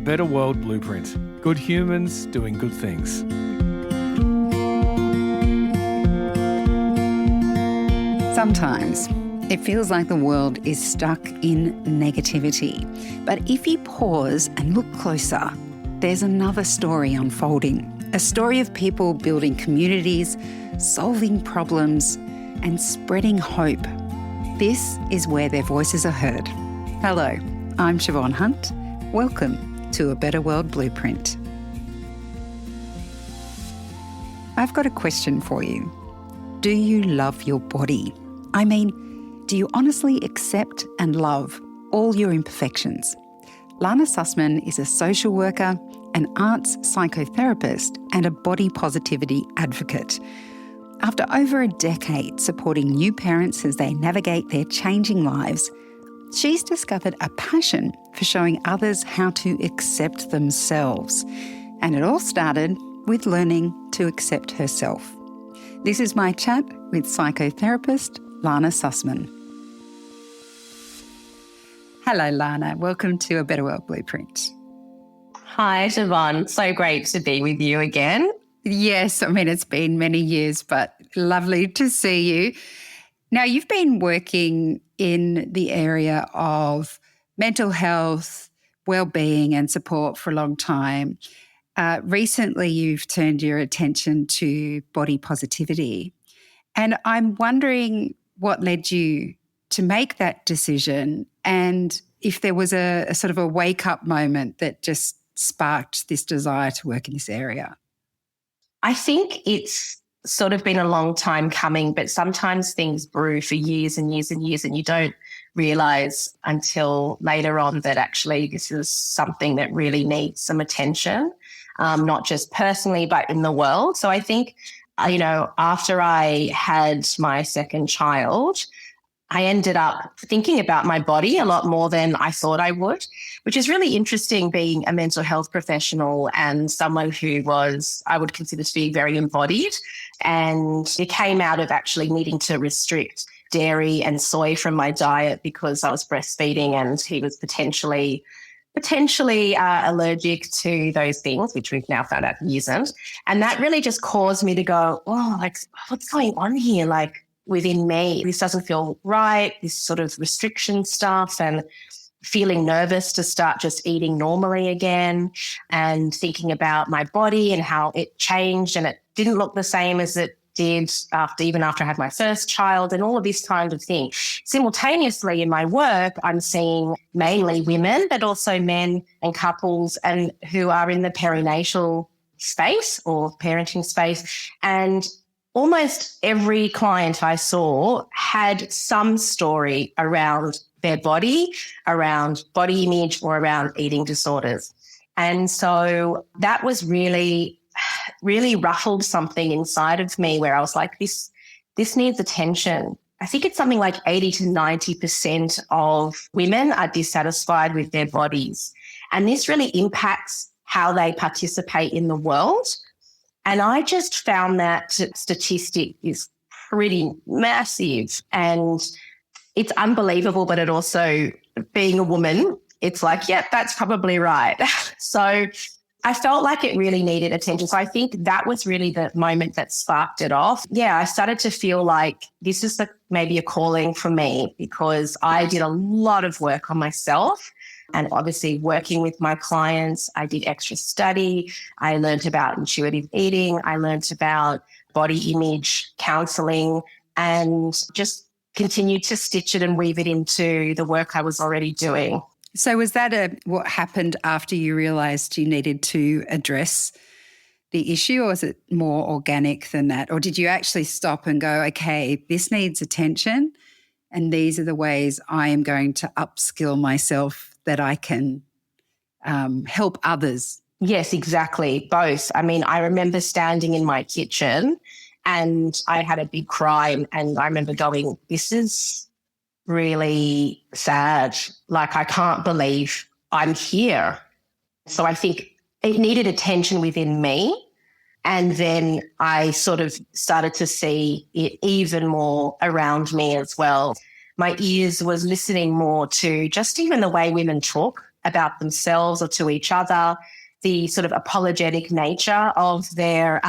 Better World Blueprint. Good humans doing good things. Sometimes it feels like the world is stuck in negativity. But if you pause and look closer, there's another story unfolding. A story of people building communities, solving problems, and spreading hope. This is where their voices are heard. Hello, I'm Siobhan Hunt. Welcome to A Better World Blueprint. I've got a question for you. Do you love your body? I mean, do you honestly accept and love all your imperfections? Lana Sussman is a social worker, an arts psychotherapist, and a body positivity advocate. After over a decade supporting new parents as they navigate their changing lives, she's discovered a passion for showing others how to accept themselves. And it all started with learning to accept herself. This is my chat with psychotherapist Lana Sussman. Hello, Lana. Welcome to A Better World Blueprint. Hi, Siobhan. So great to be with you again. Yes, I mean, it's been many years, but lovely to see you. Now, you've been working in the area of mental health, well-being and support for a long time. Recently, you've turned your attention to body positivity. And I'm wondering what led you to make that decision and if there was a sort of a wake-up moment that just sparked this desire to work in this area. I think it's sort of been a long time coming, but sometimes things brew for years and years and years and you don't realise until later on that actually this is something that really needs some attention, not just personally but in the world. So I think, after I had my second child, I ended up thinking about my body a lot more than I thought I would, which is really interesting being a mental health professional and someone who I would consider to be very embodied. And it came out of actually needing to restrict dairy and soy from my diet because I was breastfeeding and he was potentially allergic to those things, which we've now found out he isn't. And that really just caused me to go, what's going on here? Within me, this doesn't feel right, this sort of restriction stuff and feeling nervous to start just eating normally again and thinking about my body and how it changed and it didn't look the same as it did even after I had my first child and all of this kind of thing. Simultaneously in my work, I'm seeing mainly women, but also men and couples and who are in the perinatal space or parenting space. And almost every client I saw had some story around their body, around body image or around eating disorders. And so that was really ruffled something inside of me where I was like, this needs attention. I think it's something like 80 to 90% of women are dissatisfied with their bodies. And this really impacts how they participate in the world. And I just found that statistic is pretty massive and it's unbelievable, but it also, being a woman, it's like, yep, that's probably right. So I felt like it really needed attention. So I think that was really the moment that sparked it off. Yeah, I started to feel like this is maybe a calling for me because I did a lot of work on myself. And obviously working with my clients, I did extra study. I learned about intuitive eating. I learned about body image counselling and just continued to stitch it and weave it into the work I was already doing. So was that what happened after you realised you needed to address the issue, or was it more organic than that? Or did you actually stop and go, okay, this needs attention and these are the ways I am going to upskill myself that I can help others? Yes, exactly. Both. I mean, I remember standing in my kitchen and I had a big cry and I remember going, this is really sad. I can't believe I'm here. So I think it needed attention within me. And then I sort of started to see it even more around me as well. My ears was listening more to just even the way women talk about themselves or to each other, the sort of apologetic nature of their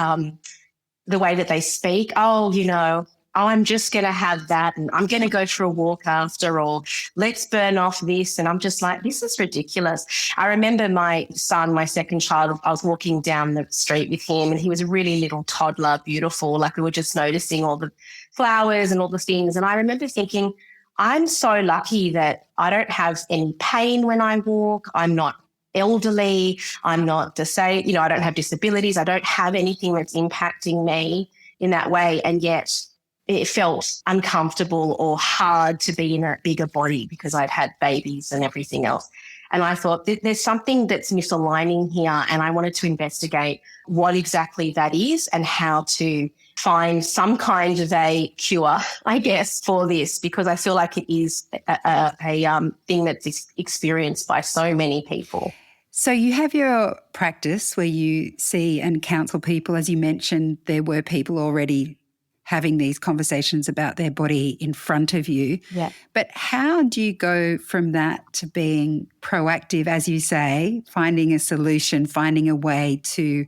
the way that they speak. Oh, I'm just going to have that and I'm going to go for a walk after, or let's burn off this. And I'm just like, this is ridiculous. I remember my son, my second child, I was walking down the street with him and he was a really little toddler, beautiful. Like we were just noticing all the flowers and all the things. And I remember thinking, I'm so lucky that I don't have any pain when I walk. I'm not elderly. I'm not disabled. I don't have disabilities. I don't have anything that's impacting me in that way. And yet it felt uncomfortable or hard to be in a bigger body because I'd had babies and everything else. And I thought there's something that's misaligning here, and I wanted to investigate what exactly that is and how to find some kind of a cure, I guess, for this, because I feel like it is a thing that's experienced by so many people. So you have your practice where you see and counsel people. As you mentioned, there were people already having these conversations about their body in front of you. Yeah. But how do you go from that to being proactive, as you say, finding a solution, finding a way to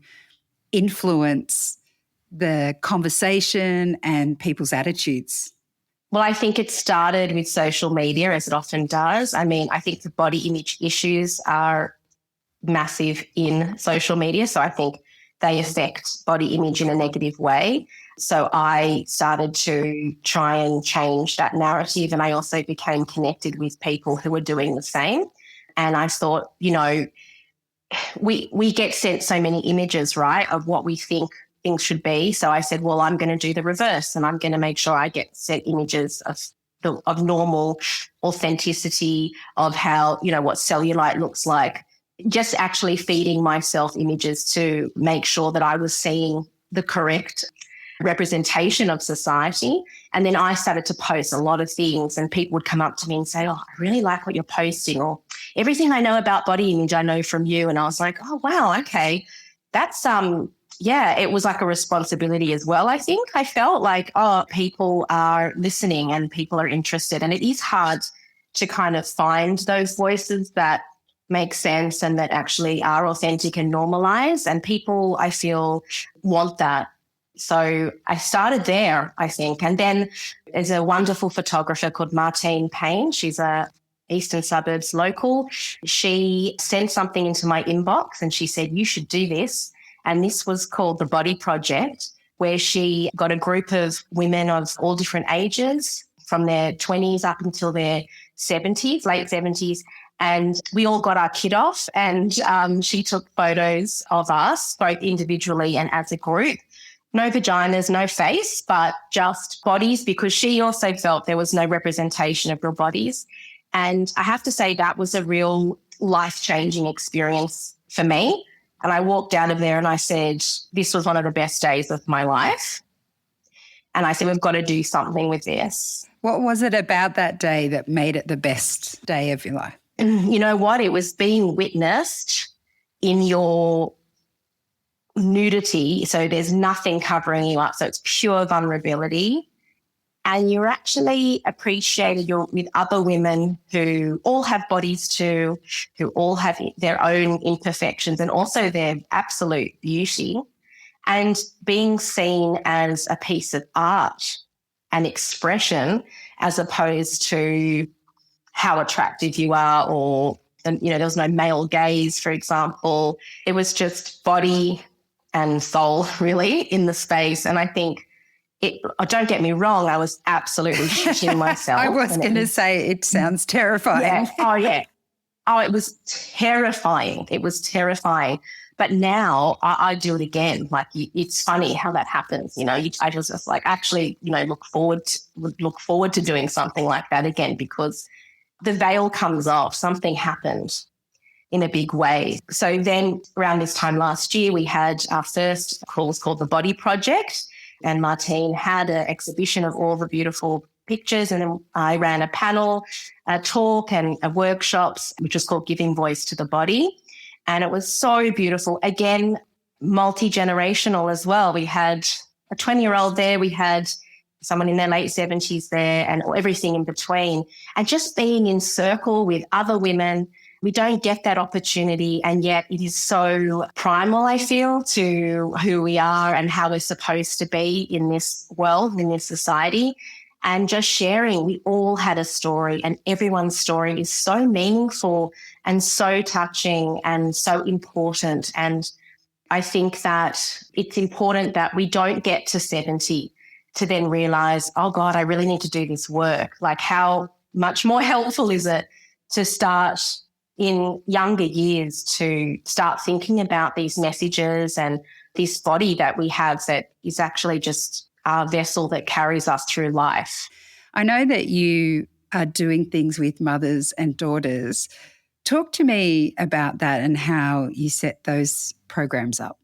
influence the conversation and people's attitudes? Well, I think it started with social media, as it often does. I mean, I think the body image issues are massive in social media. So I think they affect body image in a negative way. So I started to try and change that narrative, and I also became connected with people who were doing the same. And I thought, we get sent so many images, right, of what we think things should be. So I said, well, I'm going to do the reverse, and I'm going to make sure I get sent images of normal authenticity, of how, what cellulite looks like, just actually feeding myself images to make sure that I was seeing the correct representation of society. And then I started to post a lot of things, and people would come up to me and say, oh, I really like what you're posting, or everything I know about body image I know from you. And I was like, oh, wow, okay. That's, it was like a responsibility as well. I think I felt like, people are listening and people are interested. And it is hard to kind of find those voices that make sense and that actually are authentic and normalized. And people, I feel, want that. So I started there, I think. And then there's a wonderful photographer called Martine Payne. She's a Eastern Suburbs local. She sent something into my inbox and she said, you should do this. And this was called The Body Project, where she got a group of women of all different ages, from their 20s up until their 70s, late 70s. And we all got our kit off, and she took photos of us, both individually and as a group. No vaginas, no face, but just bodies, because she also felt there was no representation of real bodies. And I have to say that was a real life-changing experience for me. And I walked out of there and I said, this was one of the best days of my life. And I said, we've got to do something with this. What was it about that day that made it the best day of your life? You know what? It was being witnessed in your nudity. So there's nothing covering you up. So it's pure vulnerability. And you're actually appreciated. You're with other women who all have bodies too, who all have their own imperfections and also their absolute beauty. And being seen as a piece of art and expression, as opposed to how attractive you are, or, there was no male gaze, for example. It was just body and soul really in the space. And I think don't get me wrong, I was absolutely shitting myself. I was going to say, it sounds terrifying. Yeah. Oh, yeah. Oh, it was terrifying. It was terrifying. But now I do it again. Like, it's funny how that happens. I just like actually, look forward to doing something like that again, because the veil comes off. Something happened in a big way. So then around this time last year, we had our first course called The Body Project, and Martine had an exhibition of all the beautiful pictures. And then I ran a panel, a talk and a workshops, which was called Giving Voice to the Body. And it was so beautiful. Again, multi-generational as well. We had a 20-year-old there. We had someone in their late 70s there, and everything in between. And just being in circle with other women We don't get that opportunity, and yet it is so primal, I feel, to who we are and how we're supposed to be in this world, in this society. And just sharing, we all had a story, and everyone's story is so meaningful and so touching and so important. And I think that it's important that we don't get to 70 to then realize, oh God, I really need to do this work. Like, how much more helpful is it to start in younger years to start thinking about these messages and this body that we have that is actually just our vessel that carries us through life. I know that you are doing things with mothers and daughters. Talk to me about that and how you set those programs up.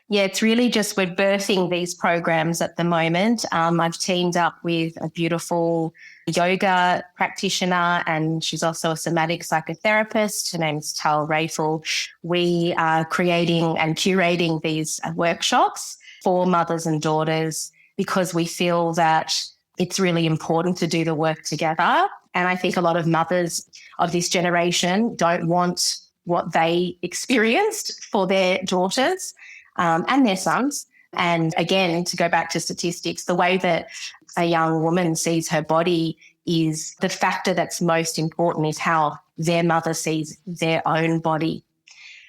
Yeah, it's really just we're birthing these programs at the moment. I've teamed up with a beautiful yoga practitioner, and she's also a somatic psychotherapist. Her name's Tal Rafel. We are creating and curating these workshops for mothers and daughters because we feel that it's really important to do the work together. And I think a lot of mothers of this generation don't want what they experienced for their daughters and their sons. And again, to go back to statistics, the way that a young woman sees her body is the factor that's most important is how their mother sees their own body.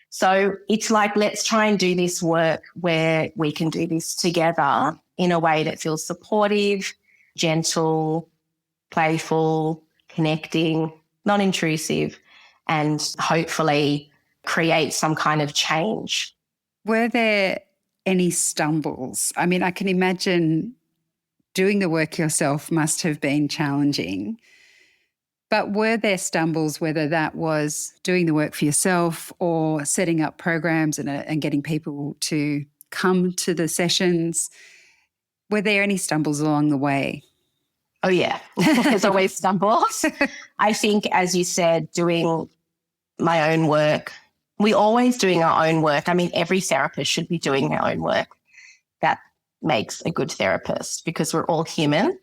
So it's like, let's try and do this work where we can do this together in a way that feels supportive, gentle, playful, connecting, non-intrusive, and hopefully create some kind of change. Were there any stumbles? I mean, I can imagine doing the work yourself must have been challenging. But were there stumbles, whether that was doing the work for yourself or setting up programs and getting people to come to the sessions? Were there any stumbles along the way? Oh, yeah. There's always stumbles. I think, as you said, doing my own work, we're always doing our own work. I mean, every therapist should be doing their own work. That makes a good therapist because we're all human.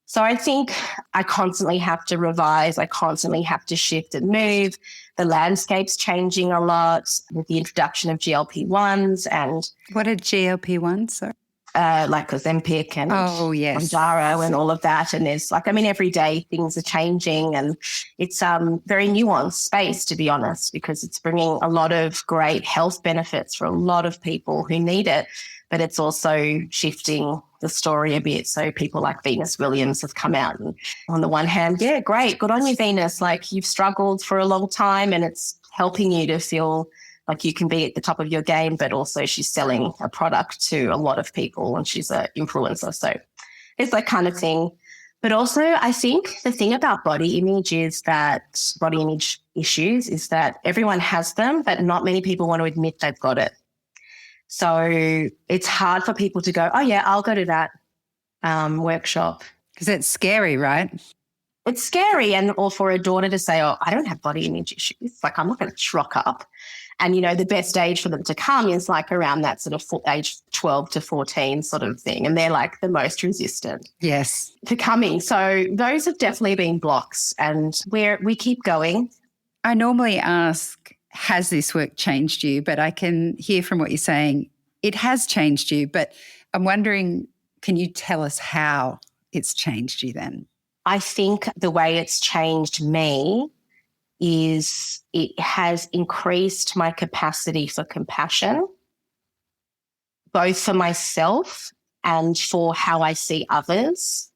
So I think I constantly have to revise. I constantly have to shift and move. The landscape's changing a lot with the introduction of GLP-1s and... What are GLP-1s? Sorry. Like Ozempic and Mounjaro and all of that. And there's every day things are changing, and it's very nuanced space, to be honest, because it's bringing a lot of great health benefits for a lot of people who need it, but it's also shifting the story a bit. So people like Venus Williams have come out and on the one hand, yeah, great, good on you, Venus. Like, you've struggled for a long time and it's helping you to feel like you can be at the top of your game, but also she's selling a product to a lot of people and she's an influencer. So it's that kind of thing. But also I think the thing about body image is that body image issues is that everyone has them, but not many people want to admit they've got it. So it's hard for people to go, oh yeah, I'll go to that workshop. Because it's scary, right? It's scary. Or for a daughter to say, oh, I don't have body image issues. Like, I'm not going to rock up. And, the best age for them to come is like around that sort of age 12 to 14 sort of thing. And they're like the most resistant to coming. So those have definitely been blocks, and we keep going. I normally ask, has this work changed you? But I can hear from what you're saying, it has changed you. But I'm wondering, can you tell us how it's changed you then? I think the way it's changed me is it has increased my capacity for compassion, both for myself and for how I see others.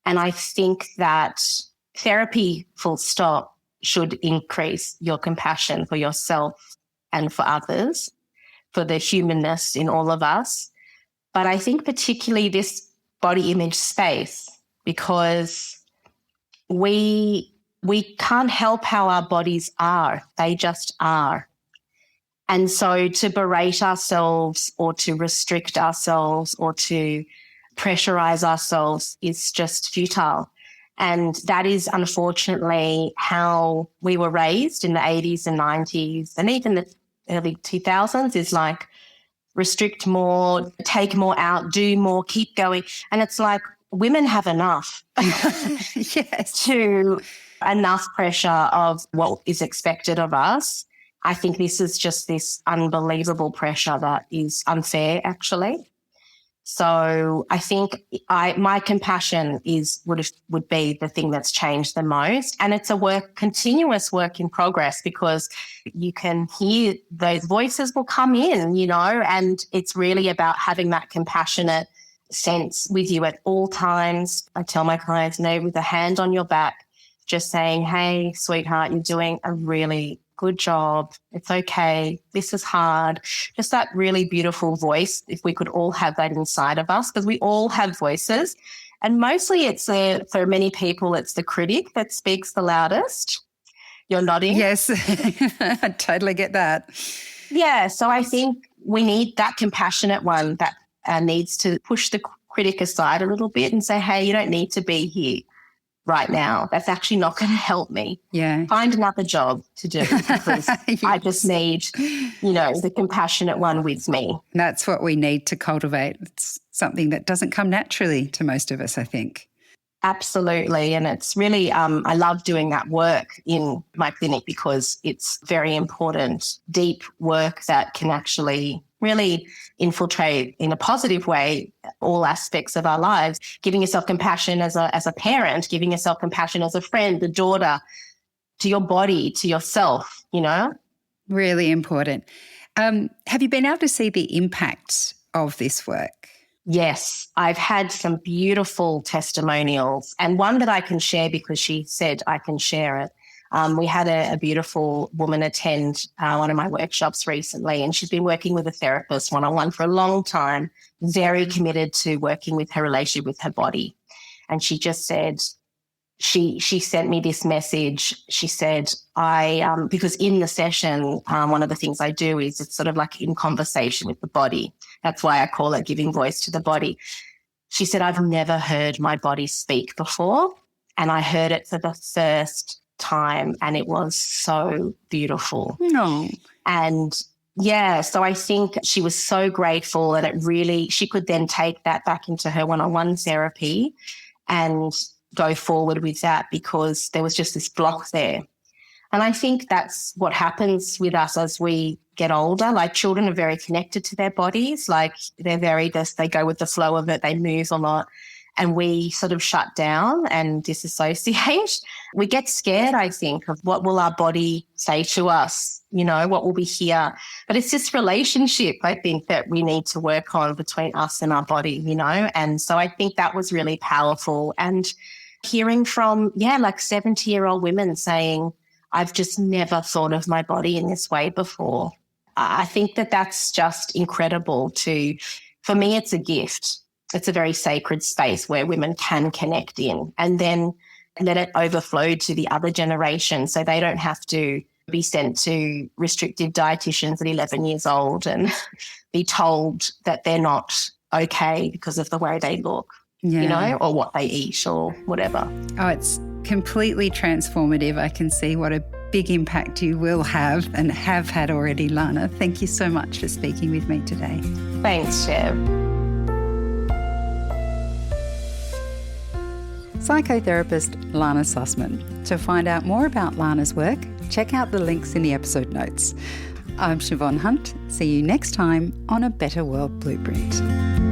And I think that therapy, full stop, should increase your compassion for yourself and for others, for the humanness in all of us. But I think particularly this body image space, because we can't help how our bodies are. They just are. And so to berate ourselves or to restrict ourselves or to pressurize ourselves is just futile. And that is unfortunately how we were raised in the 80s and 90s and even the early 2000s, is like restrict more, take more out, do more, keep going. And it's like women have enough Yes. to enough pressure of what is expected of us. I think this is just this unbelievable pressure that is unfair, actually. So I think my compassion would be the thing that's changed the most. And it's a continuous work in progress, because you can hear those voices will come in, and it's really about having that compassionate sense with you at all times. I tell my clients, with a hand on your back, just saying, hey, sweetheart, you're doing a really good job. It's okay. This is hard. Just that really beautiful voice, if we could all have that inside of us, because we all have voices. And mostly for many people, it's the critic that speaks the loudest. You're nodding. Yes, I totally get that. Yeah. So I think we need that compassionate one that needs to push the critic aside a little bit and say, hey, you don't need to be here right now. That's actually not going to help me. Yeah. Find another job to do, because Yes. I just need, the compassionate one with me. That's what we need to cultivate. It's something that doesn't come naturally to most of us, I think. Absolutely. And it's really, I love doing that work in my clinic, because it's very important, deep work that can actually really infiltrate in a positive way all aspects of our lives. Giving yourself compassion as a parent, giving yourself compassion as a friend, a daughter, to your body, to yourself, Really important. Have you been able to see the impact of this work? Yes, I've had some beautiful testimonials, and one that I can share because she said I can share it. We had a beautiful woman attend one of my workshops recently, and she's been working with a therapist one-on-one for a long time, very committed to working with her relationship with her body. And she just said, she sent me this message. She said, because in the session, one of the things I do is it's sort of like in conversation with the body. That's why I call it giving voice to the body. She said, I've never heard my body speak before, and I heard it for the first time, and it was so beautiful. No. And yeah, so I think she was so grateful, and she could then take that back into her one-on-one therapy and go forward with that, because there was just this block there. And I think that's what happens with us as we get older. Like, children are very connected to their bodies. Like, they go with the flow of it. They move a lot. And we sort of shut down and disassociate. We get scared, I think, of what will our body say to us, what will we hear. But it's this relationship, I think, that we need to work on between us and our body, And so I think that was really powerful. And hearing from, like 70-year-old women saying, I've just never thought of my body in this way before. I think that's just incredible for me, it's a gift. It's a very sacred space where women can connect in, and then let it overflow to the other generation, so they don't have to be sent to restrictive dietitians at 11 years old and be told that they're not okay because of the way they look, or what they eat or whatever. Oh, it's completely transformative. I can see what a big impact you will have and have had already, Lana. Thank you so much for speaking with me today. Thanks, Chev. Psychotherapist Lana Sussman. To find out more about Lana's work, check out the links in the episode notes. I'm Siobhan Hunt. See you next time on A Better World Blueprint.